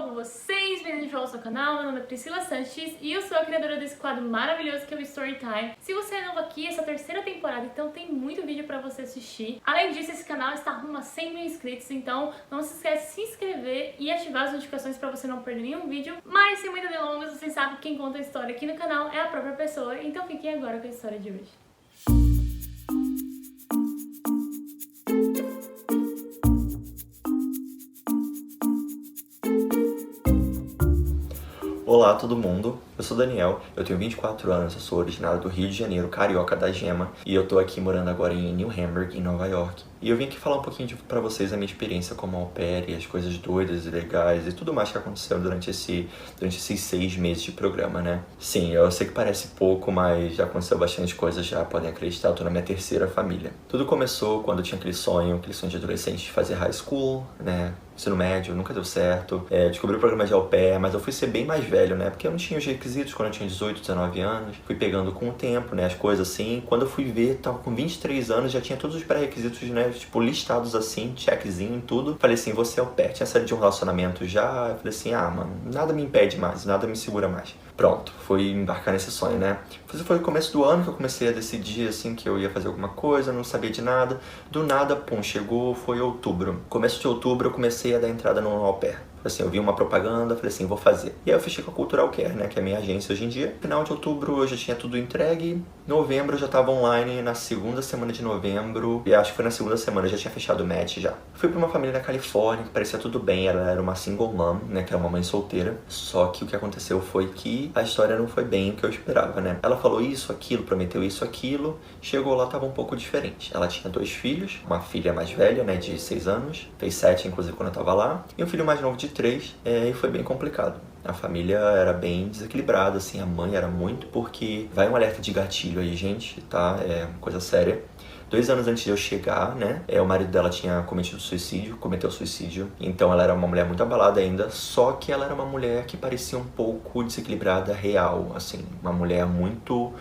como vocês? Bem-vindos de volta ao seu canal, meu nome é Priscila Sanches e eu sou a criadora desse quadro maravilhoso que é o Storytime. Se você é novo aqui, essa é a terceira temporada, então tem muito vídeo pra você assistir. Além disso, esse canal está rumo a 100 mil inscritos, então não se esquece de se inscrever e ativar as notificações pra você não perder nenhum vídeo. Mas sem muitas delongas, vocês sabem que quem conta a história aqui no canal é a própria pessoa, então fiquem agora com a história de hoje. Olá todo mundo, eu sou Daniel, eu tenho 24 anos, eu sou originário do Rio de Janeiro, carioca da gema, e eu tô aqui morando agora em New Hamburg, em Nova York. E eu vim aqui falar um pouquinho pra vocês a minha experiência como au pair e as coisas doidas e legais e tudo mais que aconteceu durante esses 6 meses de programa, né? Sim, eu sei que parece pouco, mas já aconteceu bastante coisa já, podem acreditar, eu tô na minha terceira família. Tudo começou quando eu tinha aquele sonho de adolescente de fazer high school, né? Ensino médio, nunca deu certo. Descobri o programa de au pair, mas eu fui ser bem mais velho, né? Porque eu não tinha os requisitos quando eu tinha 18, 19 anos. Fui pegando com o tempo, né? As coisas assim. Quando eu fui ver, tava com 23 anos, já tinha todos os pré-requisitos, né? Tipo, listados assim, checkzinho e tudo. Falei assim, você é au pair. Tinha saído de um relacionamento já. Eu falei assim, mano, nada me impede mais, nada me segura mais. Pronto, fui embarcar nesse sonho, né? Foi o começo do ano que eu comecei a decidir, assim, que eu ia fazer alguma coisa, não sabia de nada. Do nada, pum, chegou, foi outubro. Começo de outubro eu comecei a dar entrada no au pair. Assim, eu vi uma propaganda, falei assim, vou fazer. E aí eu fechei com a Cultural Care, né, que é a minha agência hoje em dia. Final de outubro eu já tinha tudo entregue. Novembro eu já tava online, na segunda semana de novembro. E acho que foi na segunda semana, eu já tinha fechado o match já. Fui pra uma família na Califórnia, que parecia tudo bem. Ela era uma single mom, né, que é uma mãe solteira. Só que o que aconteceu foi que a história não foi bem o que eu esperava, né. Ela falou isso, aquilo, prometeu isso, aquilo. Chegou lá, tava um pouco diferente. Ela tinha 2 filhos, uma filha mais velha, né, de 6 anos. Fez 7, inclusive, quando eu tava lá. E um filho mais novo de 3, e foi bem complicado. A família era bem desequilibrada, assim, a mãe era muito, porque vai um alerta de gatilho aí, gente, tá? É uma coisa séria. 2 anos antes de eu chegar, né, o marido dela tinha cometeu suicídio, então ela era uma mulher muito abalada ainda, só que ela era uma mulher que parecia um pouco desequilibrada, real, assim, uma mulher muito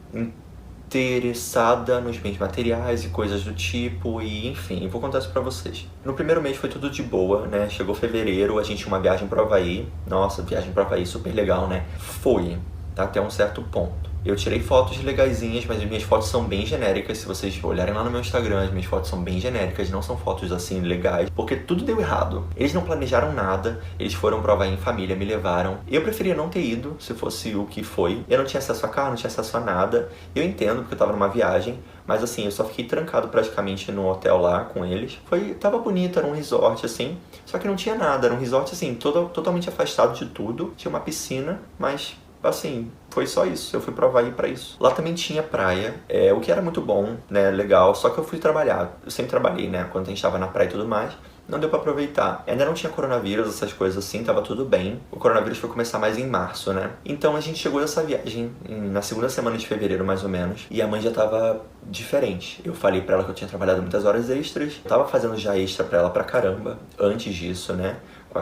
interessada nos bens materiais e coisas do tipo, e enfim, vou contar isso pra vocês. No primeiro mês foi tudo de boa, né? Chegou fevereiro, a gente tinha uma viagem pro Havaí. Nossa, viagem pro Havaí super legal, né? Foi, tá? Até um certo ponto. Eu tirei fotos legaisinhas, mas as minhas fotos são bem genéricas. Se vocês olharem lá no meu Instagram, as minhas fotos são bem genéricas, não são fotos assim legais, porque tudo deu errado. Eles não planejaram nada, eles foram pro Havaí em família, me levaram. Eu preferia não ter ido, se fosse o que foi. Eu não tinha acesso a carro, não tinha acesso a nada. Eu entendo, porque eu tava numa viagem, mas assim, eu só fiquei trancado praticamente no hotel lá com eles. Tava bonito, era um resort assim, só que não tinha nada, era um resort assim, totalmente afastado de tudo. Tinha uma piscina, mas assim, foi só isso, eu fui pro Havaí pra isso. Lá também tinha praia, o que era muito bom, né, legal, só que eu fui trabalhar. Eu sempre trabalhei, né, quando a gente tava na praia e tudo mais. Não deu pra aproveitar. Ainda não tinha coronavírus, essas coisas assim, tava tudo bem. O coronavírus foi começar mais em março, né? Então a gente chegou dessa viagem na segunda semana de fevereiro, mais ou menos, e a mãe já tava diferente. Eu falei pra ela que eu tinha trabalhado muitas horas extras, eu tava fazendo já extra pra ela pra caramba, antes disso, né?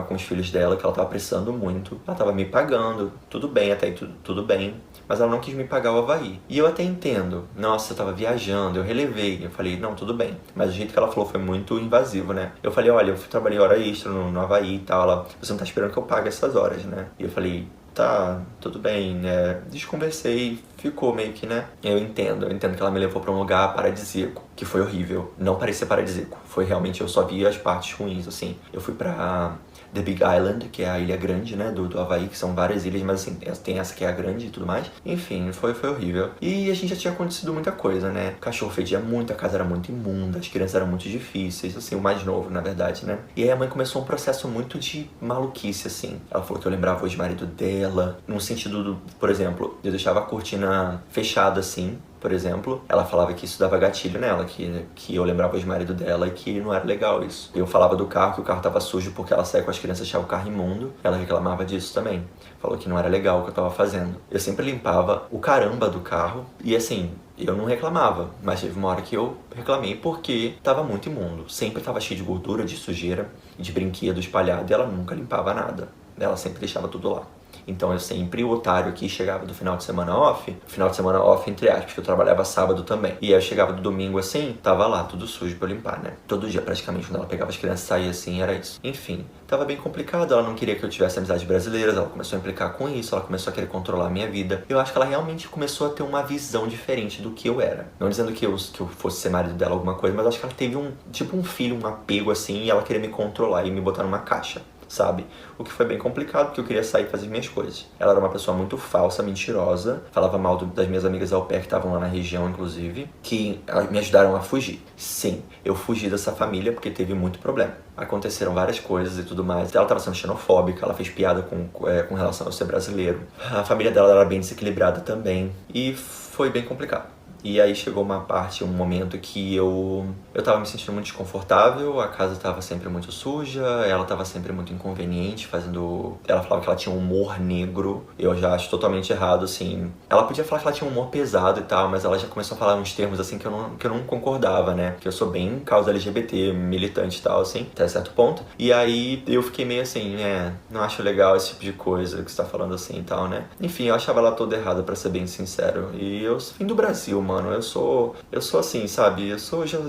Com os filhos dela, que ela tava precisando muito. Ela tava me pagando, tudo bem, até aí tudo bem. Mas ela não quis me pagar o Havaí. E eu até entendo. Nossa, eu tava viajando, eu relevei. Eu falei, não, tudo bem. Mas o jeito que ela falou foi muito invasivo, né? Eu falei, olha, eu trabalhei hora extra no Havaí e tal. Ela, você não tá esperando que eu pague essas horas, né? E eu falei, tá, tudo bem, né? Desconversei, ficou meio que, né? Eu entendo que ela me levou pra um lugar paradisíaco, que foi horrível. Não parecia paradisíaco. Foi realmente, eu só via as partes ruins, assim. Eu fui pra The Big Island, que é a ilha grande, né, do Havaí, que são várias ilhas, mas assim, tem essa que é a grande e tudo mais. Enfim, foi horrível. E a gente já tinha acontecido muita coisa, né? O cachorro fedia muito, a casa era muito imunda, as crianças eram muito difíceis, assim, o mais novo, na verdade, né? E aí a mãe começou um processo muito de maluquice, assim. Ela falou que eu lembrava o ex-marido dela, num sentido do, por exemplo, eu deixava a cortina fechada, assim, por exemplo, ela falava que isso dava gatilho nela, que eu lembrava o ex-marido dela e que não era legal isso. Eu falava do carro, que o carro tava sujo porque ela saía com as crianças e achava o carro imundo. Ela reclamava disso também. Falou que não era legal o que eu tava fazendo. Eu sempre limpava o caramba do carro e assim, eu não reclamava, mas teve uma hora que eu reclamei porque tava muito imundo. Sempre tava cheio de gordura, de sujeira, de brinquedo espalhado e ela nunca limpava nada. Ela sempre deixava tudo lá. Então eu sempre, o otário que chegava do final de semana off entre aspas, porque eu trabalhava sábado também. E aí eu chegava do domingo assim, tava lá, tudo sujo pra eu limpar, né? Todo dia praticamente, quando ela pegava as crianças e saía assim, era isso. Enfim, tava bem complicado. Ela não queria que eu tivesse amizades brasileiras, ela começou a implicar com isso, ela começou a querer controlar a minha vida. Eu acho que ela realmente começou a ter uma visão diferente do que eu era. Não dizendo que eu fosse ser marido dela, alguma coisa, mas acho que ela teve um filho, um apego assim, e ela queria me controlar e me botar numa caixa, sabe? O que foi bem complicado, porque eu queria sair e fazer minhas coisas. Ela era uma pessoa muito falsa, mentirosa, falava mal das minhas amigas ao pé que estavam lá na região, inclusive, que me ajudaram a fugir. Sim, eu fugi dessa família porque teve muito problema. Aconteceram várias coisas e tudo mais. Ela estava sendo xenofóbica, ela fez piada com relação a eu ser brasileiro. A família dela era bem desequilibrada também, e foi bem complicado. E aí chegou um momento que eu tava me sentindo muito desconfortável, a casa tava sempre muito suja, ela tava sempre muito inconveniente, ela falava que ela tinha um humor negro, eu já acho totalmente errado, assim. Ela podia falar que ela tinha um humor pesado e tal, mas ela já começou a falar uns termos, assim, que eu não concordava, né? Que eu sou bem causa LGBT, militante e tal, assim, até certo ponto. E aí eu fiquei meio assim, não acho legal esse tipo de coisa que você tá falando assim e tal, né? Enfim, eu achava ela toda errada, pra ser bem sincero. E eu vim do Brasil, mano. Eu sou assim, sabe?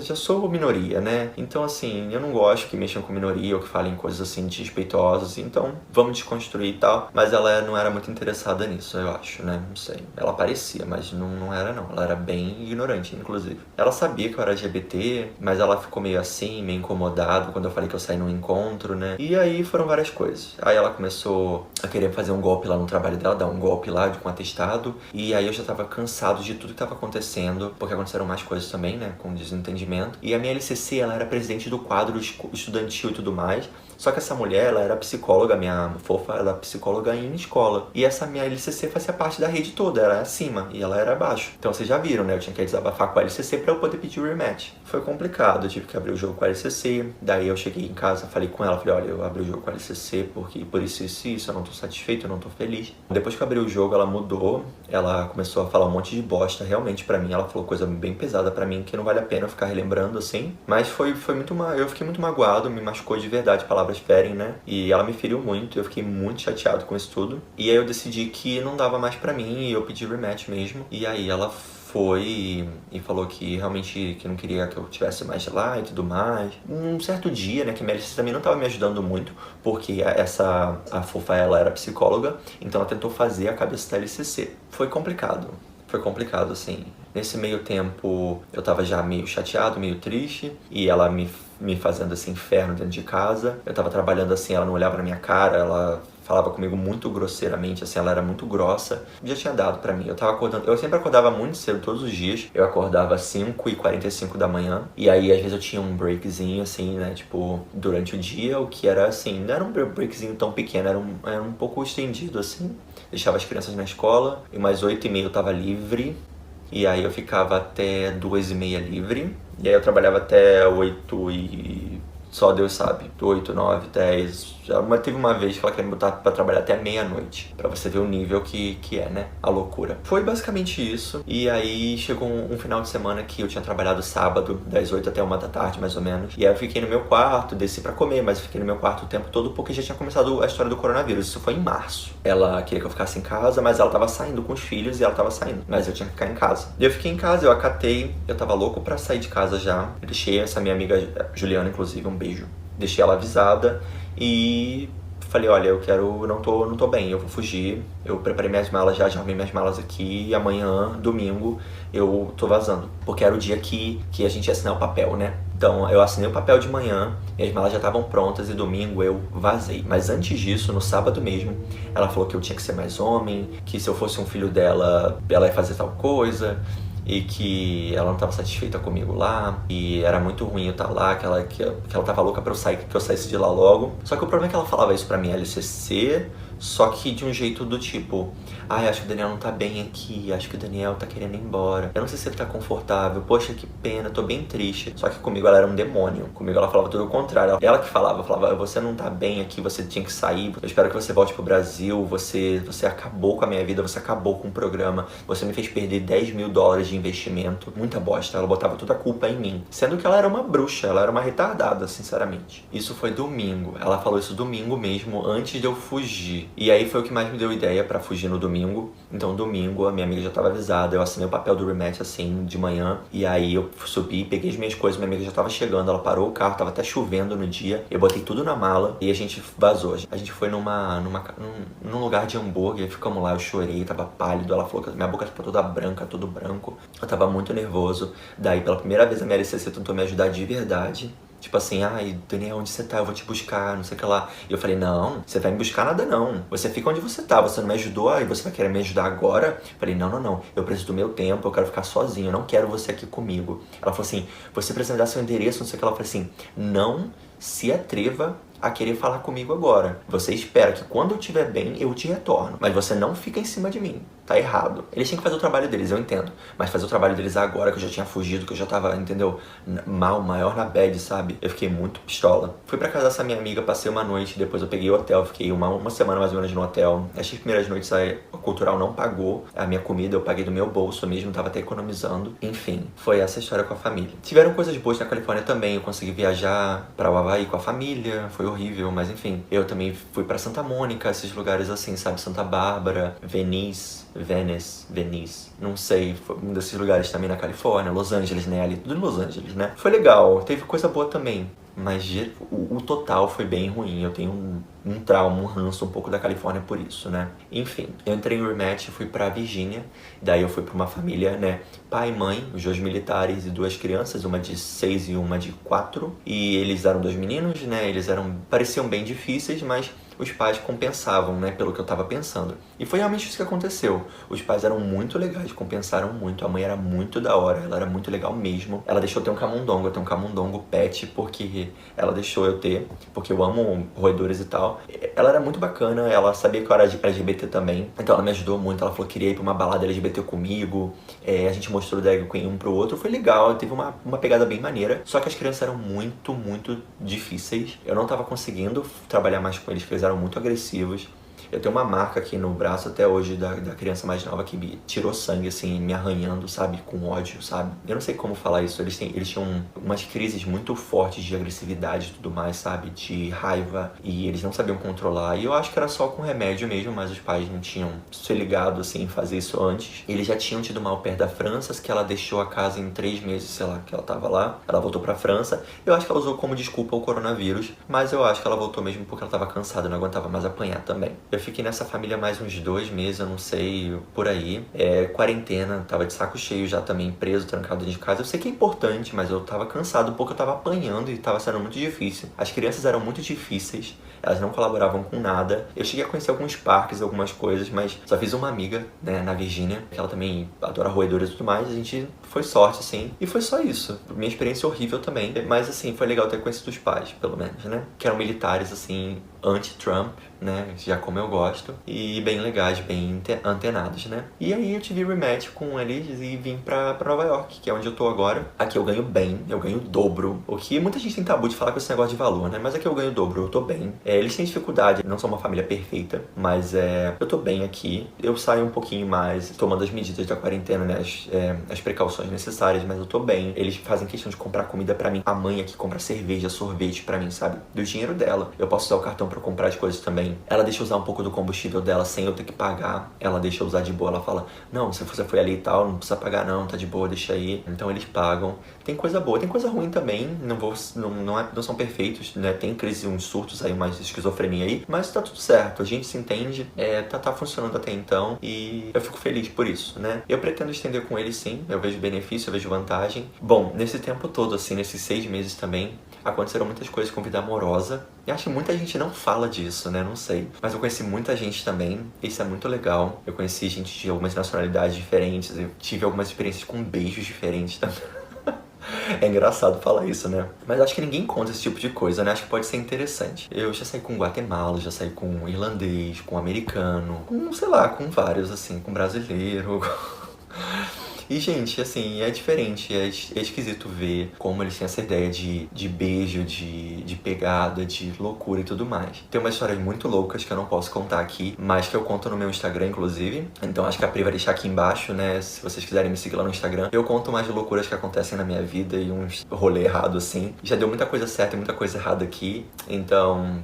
Já sou minoria, né? Então, assim, eu não gosto que mexam com minoria ou que falem coisas assim desrespeitosas. Então, vamos desconstruir e tal. Mas ela não era muito interessada nisso, eu acho, né? Não sei. Ela parecia, mas não era, não. Ela era bem ignorante, inclusive. Ela sabia que eu era LGBT, mas ela ficou meio assim, meio incomodada quando eu falei que eu saí num encontro, né? E aí foram várias coisas. Aí ela começou a querer fazer um golpe lá no trabalho dela, dar um golpe lá com atestado. E aí eu já tava cansado de tudo que tava acontecendo, porque aconteceram mais coisas também, né, com desentendimento. E a minha LCC, ela era presidente do quadro estudantil e tudo mais. Só que essa mulher, ela era psicóloga, minha fofa, ela era psicóloga em escola. E essa minha LCC fazia parte da rede toda, era acima e ela era abaixo. Então vocês já viram, né, eu tinha que desabafar com a LCC pra eu poder pedir o rematch. Foi complicado, eu tive que abrir o jogo com a LCC. Daí eu cheguei em casa, falei com ela, falei, olha, eu abri o jogo com a LCC porque por isso eu não tô satisfeito, eu não tô feliz. Depois que eu abri o jogo, ela mudou, ela começou a falar um monte de bosta, realmente pra mim, ela falou coisa bem pesada pra mim, que não vale a pena eu ficar relembrando assim. Mas foi muito eu fiquei muito magoado, me machucou de verdade, palavras ferem, né? E ela me feriu muito, eu fiquei muito chateado com isso tudo. E aí eu decidi que não dava mais pra mim e eu pedi rematch mesmo. E aí ela foi e falou que realmente que não queria que eu tivesse mais lá e tudo mais. Um certo dia, né, que a minha LCC também não estava me ajudando muito, porque a fofa, ela era psicóloga, então ela tentou fazer a cabeça da LCC. Foi complicado, assim. Nesse meio tempo, eu tava já meio chateado, meio triste, e ela me fazendo esse inferno dentro de casa. Eu tava trabalhando assim, ela não olhava na minha cara, ela falava comigo muito grosseiramente, assim, ela era muito grossa. Já tinha dado pra mim. Eu sempre acordava muito cedo, todos os dias. Eu acordava às 5h45 da manhã. E aí, às vezes, eu tinha um breakzinho, assim, né, tipo, durante o dia, o que era, assim, não era um breakzinho tão pequeno, era um pouco estendido, assim. Deixava as crianças na escola, e umas 8h30 eu tava livre. E aí eu ficava até 2h30 livre. E aí eu trabalhava até 8 e... Só Deus sabe. 8, 9, 10... Teve uma vez que ela queria me botar pra trabalhar até meia-noite. Pra você ver o nível que é, né? A loucura. Foi basicamente isso. E aí chegou um final de semana que eu tinha trabalhado sábado, das 8 até 1 da tarde, mais ou menos. E aí eu fiquei no meu quarto, desci pra comer, mas eu fiquei no meu quarto o tempo todo porque já tinha começado a história do coronavírus. Isso foi em março. Ela queria que eu ficasse em casa, mas ela tava saindo com os filhos e ela tava saindo. Mas eu tinha que ficar em casa. E eu fiquei em casa, eu acatei. Eu tava louco pra sair de casa já. Eu deixei essa minha amiga Juliana, inclusive, um beijo. Deixei ela avisada e falei, olha, não tô bem, eu vou fugir. Eu preparei minhas malas já arrumei minhas malas aqui e amanhã, domingo, eu tô vazando. Porque era o dia que a gente ia assinar o papel, né? Então eu assinei o papel de manhã, minhas malas já estavam prontas e domingo eu vazei. Mas antes disso, no sábado mesmo, ela falou que eu tinha que ser mais homem, que se eu fosse um filho dela, ela ia fazer tal coisa. E que ela não estava satisfeita comigo lá, e era muito ruim eu estar lá, que ela tava louca pra eu sair, que eu saísse de lá logo. Só que o problema é que ela falava isso pra mim, LCC, só que de um jeito do tipo, acho que o Daniel não tá bem aqui, acho que o Daniel tá querendo ir embora, eu não sei se ele tá confortável, poxa, que pena, tô bem triste. Só que comigo ela era um demônio, comigo ela falava tudo o contrário. Ela que falava, você não tá bem aqui, você tinha que sair, eu espero que você volte pro Brasil, você acabou com a minha vida, você acabou com o programa, você me fez perder $10 mil de investimento, muita bosta. Ela botava toda a culpa em mim, sendo que ela era uma bruxa, ela era uma retardada, sinceramente. Isso foi domingo, ela falou isso domingo mesmo, antes de eu fugir. E aí foi o que mais me deu ideia pra fugir no domingo. Então domingo a minha amiga já tava avisada, eu assinei o papel do rematch assim de manhã. E aí eu subi, peguei as minhas coisas, minha amiga já tava chegando, ela parou o carro, tava até chovendo no dia. Eu botei tudo na mala e a gente vazou. A gente foi num lugar de hambúrguer, ficamos lá, eu chorei, tava pálido. Ela falou que minha boca tava toda branca, todo branco. Eu tava muito nervoso. Daí pela primeira vez a minha LCC tentou me ajudar de verdade. Tipo assim, ai, Daniel, onde você tá? Eu vou te buscar, não sei o que lá. E eu falei, não, você vai me buscar nada não. Você fica onde você tá, você não me ajudou, aí você vai querer me ajudar agora? Eu falei, não. Eu preciso do meu tempo, eu quero ficar sozinho, eu não quero você aqui comigo. Ela falou assim, você precisa me dar seu endereço, não sei o que lá. Eu falei assim, não se atreva a querer falar comigo agora. Você espera que quando eu estiver bem, eu te retorno. Mas você não fica em cima de mim. Tá errado. Eles tinham que fazer o trabalho deles, eu entendo. Mas fazer o trabalho deles agora, que eu já tinha fugido, que eu já tava, entendeu? Maior na bad, sabe? Eu fiquei muito pistola. Fui pra casa dessa minha amiga, passei uma noite, depois eu peguei o hotel, fiquei uma semana mais ou menos no hotel. As primeiras noites a Cultural não pagou a minha comida, eu paguei do meu bolso mesmo, tava até economizando. Enfim, foi essa história com a família. Tiveram coisas boas na Califórnia também, eu consegui viajar pra Hawaii com a família, foi horrível, mas enfim. Eu também fui pra Santa Mônica, esses lugares assim, sabe? Santa Bárbara, Venice, não sei, foi um desses lugares também na Califórnia, Los Angeles, né, ali, tudo em Los Angeles, né. Foi legal, teve coisa boa também, mas o total foi bem ruim, eu tenho um trauma, um ranço um pouco da Califórnia por isso, né. Enfim, eu entrei em rematch, fui pra Virgínia, daí eu fui pra uma família, né, pai e mãe, os 2 militares e 2 crianças, uma de 6 e uma de 4, e eles eram 2 meninos, né, pareciam bem difíceis, mas os pais compensavam, né, pelo que eu tava pensando. E foi realmente isso que aconteceu. Os pais eram muito legais, compensaram muito. A mãe era muito da hora, ela era muito legal mesmo. Ela deixou eu ter um camundongo, eu tenho um camundongo pet, porque ela deixou eu ter, porque eu amo roedores e tal. Ela era muito bacana, ela sabia que eu era LGBT também, então ela me ajudou muito. Ela falou que queria ir pra uma balada LGBT comigo, a gente mostrou o drag queen um pro outro, foi legal, teve uma pegada bem maneira. Só que as crianças eram muito difíceis. Eu não tava conseguindo trabalhar mais com eles, porque eles eram muito agressivos. Eu tenho uma marca aqui no braço até hoje da criança mais nova que me tirou sangue, assim, me arranhando, sabe? Com ódio, sabe? Eu não sei como falar isso. Eles tinham umas crises muito fortes de agressividade e tudo mais, sabe? De raiva. E eles não sabiam controlar. E eu acho que era só com remédio mesmo, mas os pais não tinham se ligado, assim, em fazer isso antes. Eles já tinham tido mal perto da França, que ela deixou a casa em 3 meses, sei lá, que ela tava lá. Ela voltou pra França. Eu acho que ela usou como desculpa o coronavírus, mas eu acho que ela voltou mesmo porque ela tava cansada, não aguentava mais apanhar também. Eu fiquei nessa família mais uns 2 meses, eu não sei, por aí. Quarentena, tava de saco cheio já também, preso, trancado dentro de casa. Eu sei que é importante, mas eu tava cansado porque eu tava apanhando e tava sendo muito difícil. As crianças eram muito difíceis, elas não colaboravam com nada. Eu cheguei a conhecer alguns parques, algumas coisas, mas só fiz uma amiga, né, na Virgínia, que ela também adora roedores e tudo mais. A gente foi sorte, assim, e foi só isso. Minha experiência horrível também, mas assim, foi legal ter conhecido os pais, pelo menos, né, que eram militares, assim, anti-Trump, né, já como eu gosto, e bem legais, bem antenados, né. E aí eu tive rematch com eles e vim pra Nova York, que é onde eu tô agora. Aqui eu ganho bem, eu ganho o dobro, o que muita gente tem tabu de falar com esse negócio de valor, né, mas aqui eu ganho o dobro, eu tô bem. Eles têm dificuldade, não são uma família perfeita, mas eu tô bem aqui. Eu saio um pouquinho mais, tomando as medidas da quarentena, né, as precauções necessárias, mas eu tô bem. Eles fazem questão de comprar comida pra mim. A mãe aqui compra cerveja, sorvete pra mim, sabe, do dinheiro dela. Eu posso usar o cartão pra comprar as coisas também. Ela deixa eu usar um pouco do combustível dela sem eu ter que pagar. Ela deixa eu usar de boa. Ela fala, não, se você foi ali e tal, não precisa pagar não, tá de boa, deixa aí. Então eles pagam. Tem coisa boa, tem coisa ruim também. Não são perfeitos, né? Tem crise, uns surtos aí, mais esquizofrenia aí. Mas tá tudo certo, a gente se entende. Tá funcionando até então. E eu fico feliz por isso, né? Eu pretendo estender com eles sim. Eu vejo benefício, eu vejo vantagem. Bom, nesse tempo todo, assim, nesses 6 meses também, aconteceram muitas coisas com vida amorosa. E acho que muita gente não fala disso, né? Não sei. Mas eu conheci muita gente também. Isso é muito legal. Eu conheci gente de algumas nacionalidades diferentes. Eu tive algumas experiências com beijos diferentes também. É engraçado falar isso, né? Mas acho que ninguém conta esse tipo de coisa, né? Acho que pode ser interessante. Eu já saí com Guatemala, já saí com irlandês, com americano, com, sei lá, com vários, assim, com brasileiro. E, gente, assim, é diferente, é esquisito ver como eles têm essa ideia de beijo, de pegada, de loucura e tudo mais. Tem umas histórias muito loucas que eu não posso contar aqui, mas que eu conto no meu Instagram, inclusive. Então acho que a Pri vai deixar aqui embaixo, né, se vocês quiserem me seguir lá no Instagram. Eu conto mais de loucuras que acontecem na minha vida e uns rolê errado, assim. Já deu muita coisa certa e muita coisa errada aqui, então...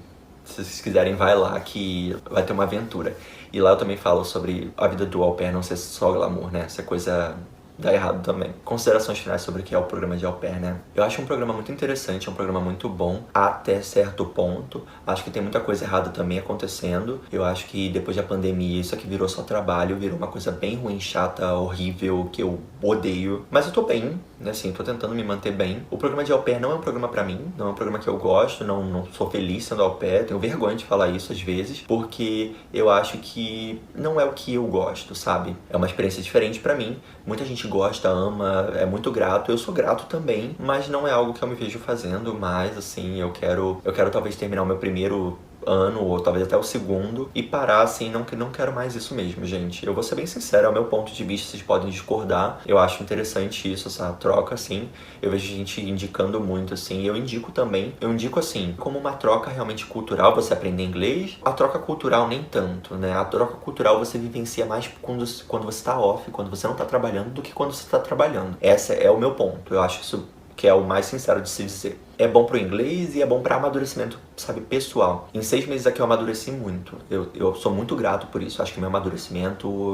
Se vocês quiserem, vai lá que vai ter uma aventura. E lá eu também falo sobre a vida do au pair não ser só glamour, né? Essa coisa dá errado também. Considerações finais sobre o que é o programa de au pair, né? Eu acho um programa muito interessante, é um programa muito bom até certo ponto. Acho que tem muita coisa errada também acontecendo. Eu acho que depois da pandemia isso aqui virou só trabalho, virou uma coisa bem ruim, chata, horrível, que eu odeio. Mas eu tô bem, né? Assim, tô tentando me manter bem. O programa de au pair não é um programa pra mim, não é um programa que eu gosto, não sou feliz sendo au pair. Tenho vergonha de falar isso às vezes, porque eu acho que não é o que eu gosto, sabe? É uma experiência diferente pra mim. Muita gente gosta, ama, é muito grato. Eu sou grato também, mas não é algo que eu me vejo fazendo. Mas, assim, eu quero talvez terminar o meu primeiro ano, ou talvez até o segundo, e parar assim, não quero mais isso mesmo, gente. Eu vou ser bem sincero, é o meu ponto de vista, vocês podem discordar. Eu acho interessante isso, essa troca, assim. Eu vejo gente indicando muito, assim. Eu indico também, assim, como uma troca realmente cultural, você aprender inglês. A troca cultural nem tanto, né? A troca cultural você vivencia mais quando você tá off, quando você não tá trabalhando, do que quando você tá trabalhando. Esse é o meu ponto. Eu acho isso que é o mais sincero de se dizer. É bom pro inglês e é bom pra amadurecimento, sabe, pessoal. Em 6 meses aqui eu amadureci muito. Eu sou muito grato por isso. Acho que meu amadurecimento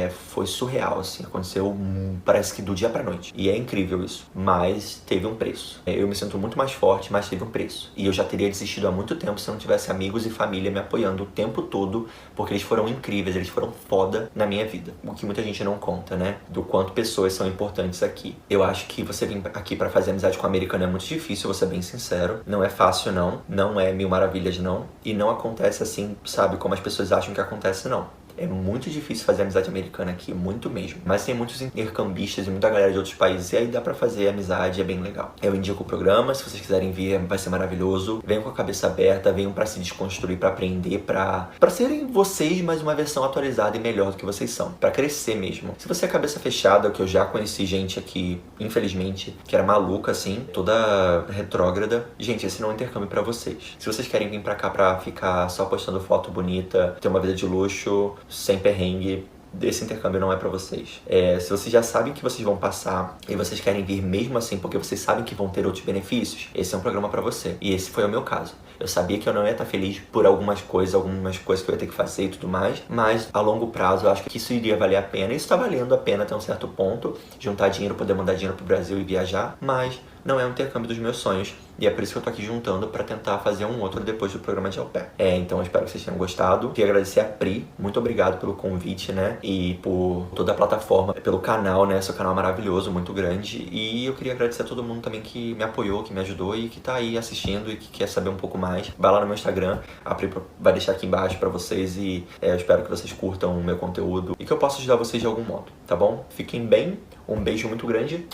foi surreal, assim. Aconteceu, parece que do dia pra noite. E é incrível isso. Mas teve um preço. Eu me sinto muito mais forte, mas teve um preço. E eu já teria desistido há muito tempo se não tivesse amigos e família me apoiando o tempo todo, porque eles foram incríveis, eles foram foda na minha vida. O que muita gente não conta, né? Do quanto pessoas são importantes aqui. Eu acho que você vir aqui pra fazer amizade com um americano é muito difícil, você bem sincero, não é fácil não é mil maravilhas não, e não acontece assim, sabe, como as pessoas acham que acontece não. É muito difícil fazer amizade americana aqui, muito mesmo. Mas tem muitos intercambistas e muita galera de outros países, e aí dá pra fazer amizade, é bem legal. Eu indico o programa, se vocês quiserem vir, vai ser maravilhoso. Venham com a cabeça aberta, venham pra se desconstruir, pra aprender, pra serem vocês, mas uma versão atualizada e melhor do que vocês são. Pra crescer mesmo. Se você é cabeça fechada, que eu já conheci gente aqui, infelizmente, que era maluca, assim, toda retrógrada, gente, esse não é um intercâmbio pra vocês. Se vocês querem vir pra cá pra ficar só postando foto bonita, ter uma vida de luxo, sem perrengue, esse intercâmbio não é pra vocês. Se vocês já sabem que vocês vão passar e vocês querem vir mesmo assim porque vocês sabem que vão ter outros benefícios, esse é um programa pra você. E esse foi o meu caso. Eu sabia que eu não ia estar feliz por algumas coisas que eu ia ter que fazer e tudo mais, mas a longo prazo eu acho que isso iria valer a pena. Isso tá valendo a pena até um certo ponto, juntar dinheiro, poder mandar dinheiro pro Brasil e viajar, mas não é um intercâmbio dos meus sonhos. E é por isso que eu tô aqui juntando pra tentar fazer um outro depois do programa de au pair. Então eu espero que vocês tenham gostado. Queria agradecer a Pri, muito obrigado pelo convite, né? E por toda a plataforma, pelo canal, né? Seu canal é maravilhoso, muito grande. E eu queria agradecer a todo mundo também que me apoiou, que me ajudou e que tá aí assistindo e que quer saber um pouco mais. Vai lá no meu Instagram, a Pri vai deixar aqui embaixo pra vocês e eu espero que vocês curtam o meu conteúdo e que eu possa ajudar vocês de algum modo, tá bom? Fiquem bem, um beijo muito grande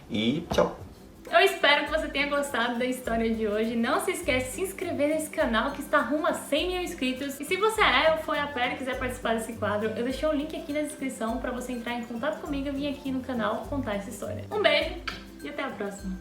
e tchau! Eu espero que você tenha gostado da história de hoje. Não se esquece de se inscrever nesse canal que está rumo a 100 mil inscritos. E se você ou foi au pair e quiser participar desse quadro, eu deixei o link aqui na descrição para você entrar em contato comigo e vir aqui no canal contar essa história. Um beijo e até a próxima!